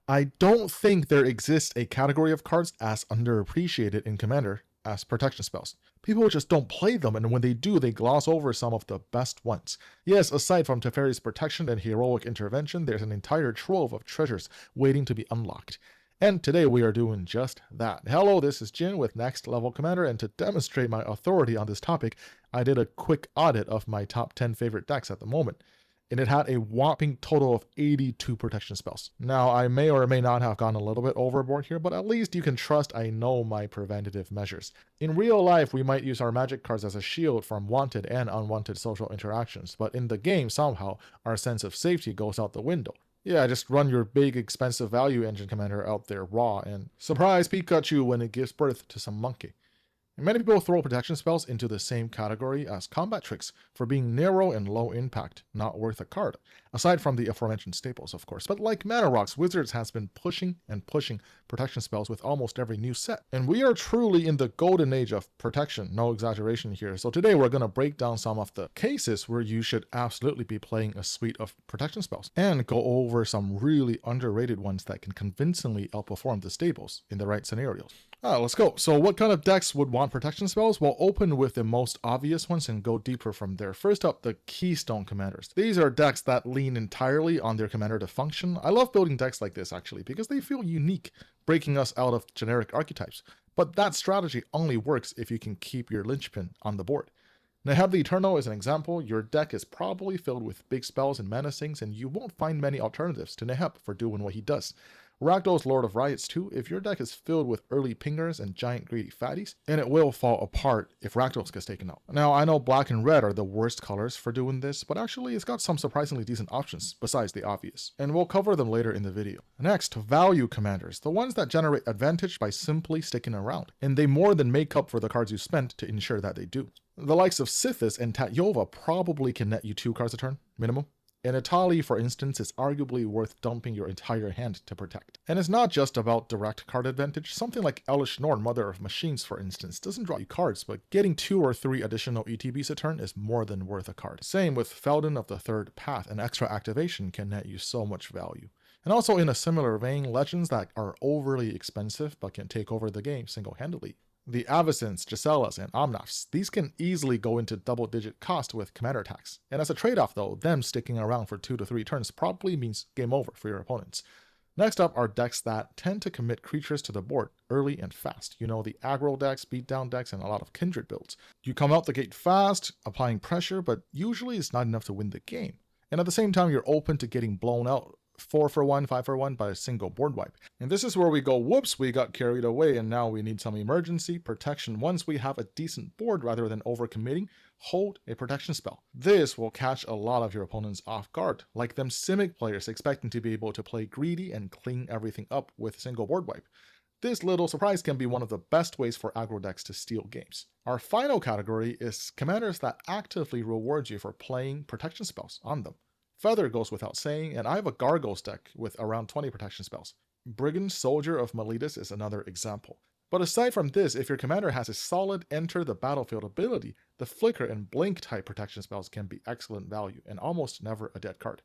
I don't think there exists a category of cards as underappreciated in Commander as protection spells. People just don't play them, and when they do, they gloss over some of the best ones. Yes, aside from Teferi's protection and heroic intervention, there's an entire trove of treasures waiting to be unlocked. And today we are doing just that. Hello, this is Jin with Next Level Commander, and to demonstrate my authority on this topic, I did a quick audit of my top 10 favorite decks at the moment, and it had a whopping total of 82 protection spells. Now, I may or may not have gone a little bit overboard here, but at least you can trust I know my preventative measures. In real life, we might use our magic cards as a shield from wanted and unwanted social interactions, but in the game, somehow, our sense of safety goes out the window. Yeah, just run your big expensive value engine commander out there raw and surprise Pikachu when it gives birth to some monkey. And many people throw protection spells into the same category as combat tricks for being narrow and low impact, not worth a card. Aside from the aforementioned staples, of course. But like Mana Rocks, Wizards has been pushing and pushing protection spells with almost every new set. And we are truly in the golden age of protection, no exaggeration here. So today we're going to break down some of the cases where you should absolutely be playing a suite of protection spells, and go over some really underrated ones that can convincingly outperform the staples in the right scenarios. Let's go. So what kind of decks would want protection spells? We'll open with the most obvious ones and go deeper from there. First up, the Keystone Commanders. These are decks that lean entirely on their commander to function. I love building decks like this actually because they feel unique, breaking us out of generic archetypes. But that strategy only works if you can keep your linchpin on the board. Neheb the Eternal is an example. Your deck is probably filled with big spells and menacings, and you won't find many alternatives to Neheb for doing what he does. Rakdos Lord of Riots too. If your deck is filled with early pingers and giant greedy fatties, and it will fall apart if Rakdos gets taken out. Now, I know black and red are the worst colors for doing this, but actually it's got some surprisingly decent options besides the obvious, and we'll cover them later in the video. Next, value commanders, the ones that generate advantage by simply sticking around, and they more than make up for the cards you spent to ensure that they do. The likes of Sithis and Tatyova probably can net you 2 cards a turn, minimum. And Etali, for instance, is arguably worth dumping your entire hand to protect. And it's not just about direct card advantage. Something like Elesh Norn, Mother of Machines, for instance, doesn't draw you cards, but getting 2 or 3 additional ETBs a turn is more than worth a card. Same with Feldon of the Third Path, an extra activation can net you so much value. And also in a similar vein, legends that are overly expensive but can take over the game single-handedly. The Avacynths, Gisellas, and Omnaths, these can easily go into double-digit cost with commander attacks. And as a trade-off though, them sticking around for 2 to 3 turns probably means game over for your opponents. Next up are decks that tend to commit creatures to the board early and fast. You know, the aggro decks, beatdown decks, and a lot of kindred builds. You come out the gate fast, applying pressure, but usually it's not enough to win the game. And at the same time, you're open to getting blown out 4 for 1, 5 for 1 by a single board wipe. And this is where we go, whoops, we got carried away and now we need some emergency protection. Once we have a decent board rather than overcommitting, hold a protection spell. This will catch a lot of your opponents off guard, like them Simic players expecting to be able to play greedy and clean everything up with a single board wipe. This little surprise can be one of the best ways for aggro decks to steal games. Our final category is commanders that actively reward you for playing protection spells on them. Feather goes without saying, and I have a Gargoyles deck with around 20 protection spells. Brigand Soldier of Meletis is another example. But aside from this, if your commander has a solid enter the battlefield ability, the Flicker and Blink type protection spells can be excellent value and almost never a dead card.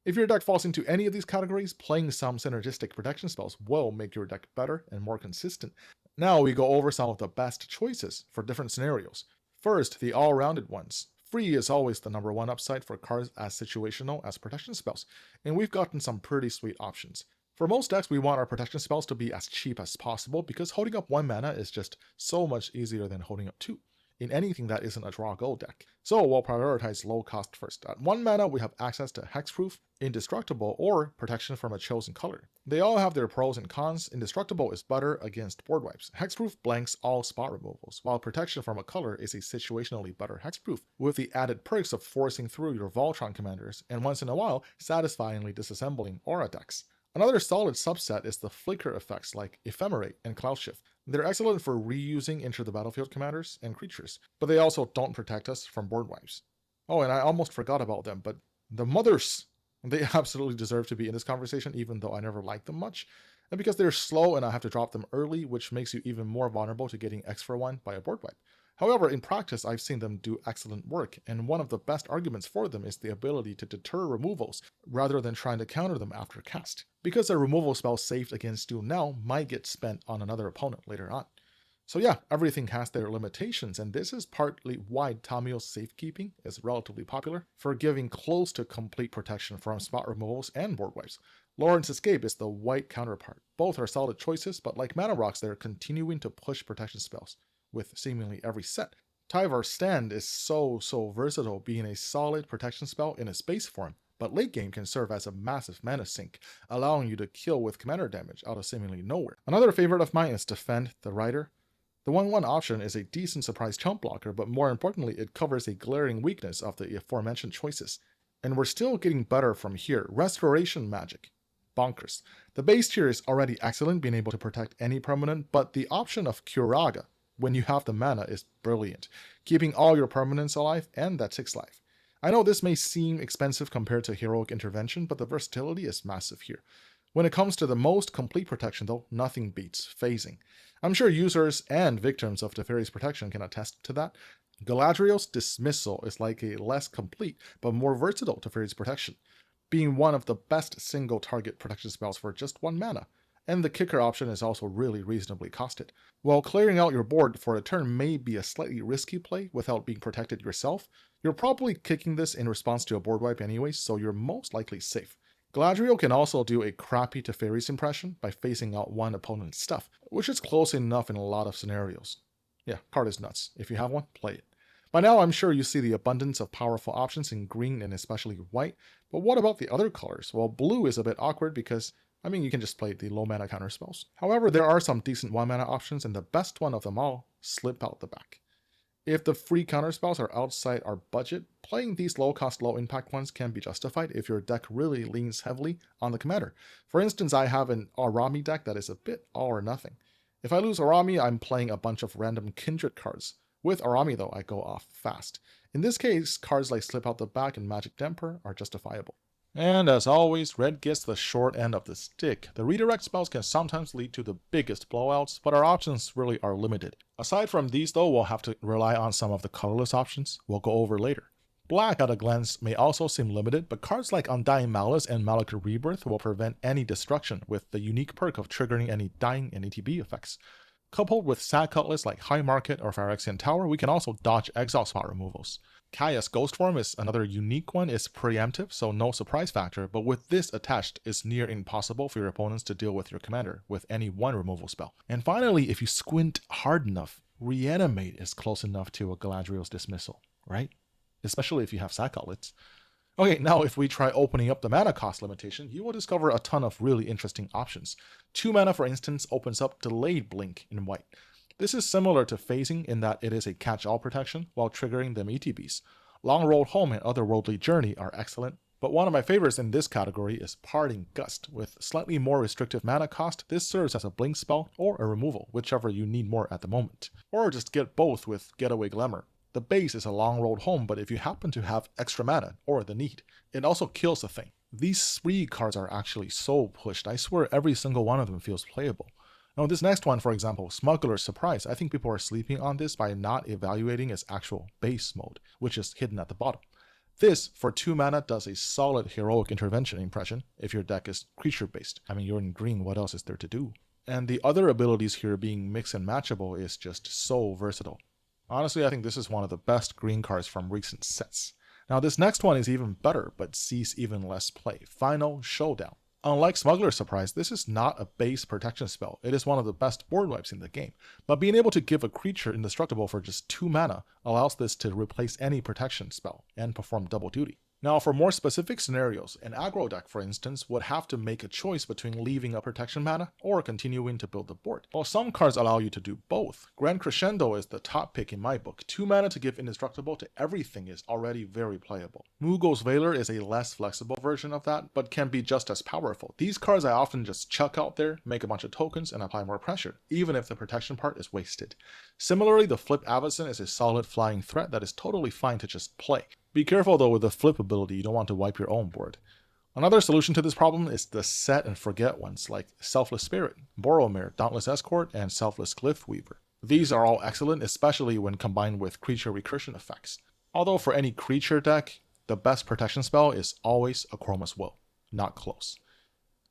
If your deck falls into any of these categories, playing some synergistic protection spells will make your deck better and more consistent. Now we go over some of the best choices for different scenarios. First, the all-rounded ones. Free is always the number 1 upside for cards as situational as protection spells, and we've gotten some pretty sweet options. For most decks, we want our protection spells to be as cheap as possible because holding up 1 mana is just so much easier than holding up 2 in anything that isn't a draw go deck. So we'll prioritize low cost first. At 1 mana, we have access to Hexproof, Indestructible, or Protection from a chosen color. They all have their pros and cons. Indestructible is better against board wipes. Hexproof blanks all spot removals, while Protection from a color is a situationally better Hexproof, with the added perks of forcing through your Voltron commanders, and once in a while, satisfyingly disassembling aura decks. Another solid subset is the flicker effects like Ephemerate and Cloud Shift. They're excellent for reusing Enter the Battlefield commanders and creatures, but they also don't protect us from board wipes. Oh, and I almost forgot about them, but the Mothers! They absolutely deserve to be in this conversation even though I never liked them much, and because they're slow and I have to drop them early, which makes you even more vulnerable to getting X for 1 by a board wipe. However, in practice, I've seen them do excellent work, and one of the best arguments for them is the ability to deter removals rather than trying to counter them after cast. because a removal spell saved against you now might get spent on another opponent later on. So yeah, everything has their limitations, and this is partly why Tamiyo's safekeeping is relatively popular for giving close to complete protection from spot removals and board wipes. Lauren's Escape is the white counterpart. Both are solid choices, but like Mana Rocks, they're continuing to push protection spells with seemingly every set. Tyvar's Stand is so versatile, being a solid protection spell in its base form, but late game can serve as a massive mana sink, allowing you to kill with commander damage out of seemingly nowhere. Another favorite of mine is Defend the Rider. The 1/1 option is a decent surprise chump blocker, but more importantly, it covers a glaring weakness of the aforementioned choices. And we're still getting better from here. Restoration Magic. Bonkers. The base tier is already excellent, being able to protect any permanent, but the option of Curaga, when you have the mana, is brilliant, keeping all your permanents alive and that 6 life. I know this may seem expensive compared to Heroic Intervention, but the versatility is massive here. When it comes to the most complete protection though, nothing beats phasing. I'm sure users and victims of Teferi's protection can attest to that. Galadriel's Dismissal is like a less complete but more versatile Teferi's protection, being one of the best single target protection spells for just 1 mana. And the kicker option is also really reasonably costed. While clearing out your board for a turn may be a slightly risky play without being protected yourself, you're probably kicking this in response to a board wipe anyways, so you're most likely safe. Galadriel can also do a crappy Teferi's impression by phasing out one opponent's stuff, which is close enough in a lot of scenarios. Yeah, card is nuts. If you have one, play it. By now, I'm sure you see the abundance of powerful options in green and especially white, but what about the other colors? Well, blue is a bit awkward because, you can just play the low mana counter spells. However, there are some decent 1 mana options, and the best one of them all, Slip Out the Back. If the free counterspells are outside our budget, playing these low-cost, low-impact ones can be justified if your deck really leans heavily on the commander. For instance, I have an Arami deck that is a bit all or nothing. If I lose Arami, I'm playing a bunch of random Kindred cards. With Arami though, I go off fast. In this case, cards like Slip Out the Back and Magic Damper are justifiable. And as always, red gets the short end of the stick. The redirect spells can sometimes lead to the biggest blowouts, but our options really are limited. Aside from these though, we'll have to rely on some of the colorless options we'll go over later. Black at a glance may also seem limited, but cards like Undying Malice and Malakir Rebirth will prevent any destruction with the unique perk of triggering any dying and ETB effects. Coupled with sad cutlass like High Market or Phyrexian Tower, we can also dodge exile spot removals. Kaya's Ghost Form is another unique one. It's preemptive, so no surprise factor, but with this attached, it's near impossible for your opponents to deal with your commander with any one removal spell. And finally, if you squint hard enough, Reanimate is close enough to a Galadriel's Dismissal, right? Especially if you have sad cutlets. Okay, now if we try opening up the mana cost limitation, you will discover a ton of really interesting options. 2 mana, for instance, opens up Delayed Blink in white. This is similar to phasing in that it is a catch-all protection while triggering them ETBs. Long Road Home and Otherworldly Journey are excellent, but one of my favorites in this category is Parting Gust. With slightly more restrictive mana cost, this serves as a blink spell or a removal, whichever you need more at the moment. Or just get both with Getaway Glamour. The base is a Long Road Home, but if you happen to have extra mana, or the need, it also kills the thing. These 3 cards are actually so pushed, I swear every single one of them feels playable. Now this next one, for example, Smuggler's Surprise, I think people are sleeping on this by not evaluating its actual base mode, which is hidden at the bottom. This, for 2 mana, does a solid Heroic Intervention impression if your deck is creature-based. You're in green, what else is there to do? And the other abilities here being mix and matchable is just so versatile. Honestly, I think this is one of the best green cards from recent sets. Now this next one is even better, but sees even less play. Final Showdown. Unlike Smuggler's Surprise, this is not a base protection spell. It is one of the best board wipes in the game. But being able to give a creature indestructible for just 2 mana allows this to replace any protection spell and perform double duty. Now for more specific scenarios, an aggro deck for instance would have to make a choice between leaving a protection mana or continuing to build the board. While some cards allow you to do both, Grand Crescendo is the top pick in my book. 2 mana to give indestructible to everything is already very playable. Mughal's Veiler is a less flexible version of that, but can be just as powerful. These cards I often just chuck out there, make a bunch of tokens, and apply more pressure, even if the protection part is wasted. Similarly, the Flip Avacyn is a solid flying threat that is totally fine to just play. Be careful though with the flip ability, you don't want to wipe your own board. Another solution to this problem is the set and forget ones like Selfless Spirit, Boromir, Dauntless Escort, and Selfless Glyph Weaver. These are all excellent, especially when combined with creature recursion effects. Although for any creature deck, the best protection spell is always Akroma's Will. Not close.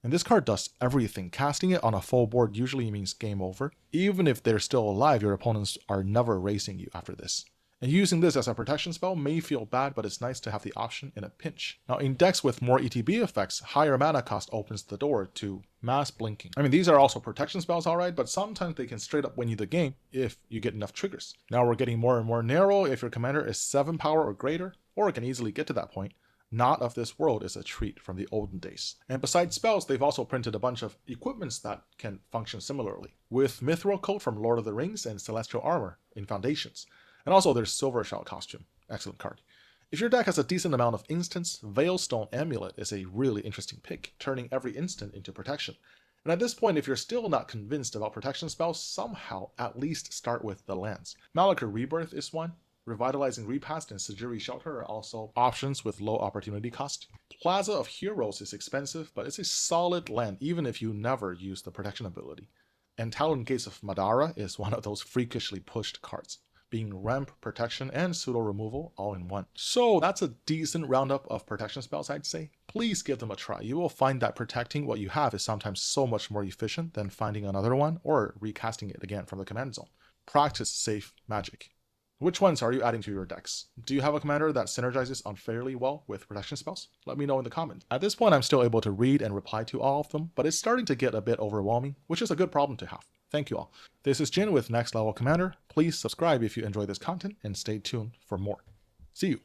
And this card does everything. Casting it on a full board usually means game over. Even if they're still alive, your opponents are never racing you after this. And using this as a protection spell may feel bad, but it's nice to have the option in a pinch. Now in decks with more ETB effects, higher mana cost opens the door to mass blinking. I mean, these are also protection spells alright, but sometimes they can straight up win you the game if you get enough triggers. Now we're getting more and more narrow. If your commander is 7 power or greater, or can easily get to that point, Not of This World is a treat from the olden days. And besides spells, they've also printed a bunch of equipments that can function similarly, with Mithril Coat from Lord of the Rings and Celestial Armor in Foundations. And also there's Silvershell Costume, excellent card. If your deck has a decent amount of instants, Veilstone Amulet is a really interesting pick, turning every instant into protection. And at this point, if you're still not convinced about protection spells, somehow at least start with the lands. Malakir Rebirth is one. Revitalizing Repast and Sajiri Shelter are also options with low opportunity cost. Plaza of Heroes is expensive, but it's a solid land even if you never use the protection ability. And Talon Gates of Madara is one of those freakishly pushed cards, being ramp, protection, and pseudo removal all in one. So that's a decent roundup of protection spells, I'd say. Please give them a try. You will find that protecting what you have is sometimes so much more efficient than finding another one or recasting it again from the command zone. Practice safe magic. Which ones are you adding to your decks? Do you have a commander that synergizes unfairly well with protection spells? Let me know in the comments. At this point, I'm still able to read and reply to all of them, but it's starting to get a bit overwhelming, which is a good problem to have. Thank you all. This is Jin with Next Level Commander. Please subscribe if you enjoy this content and stay tuned for more. See you.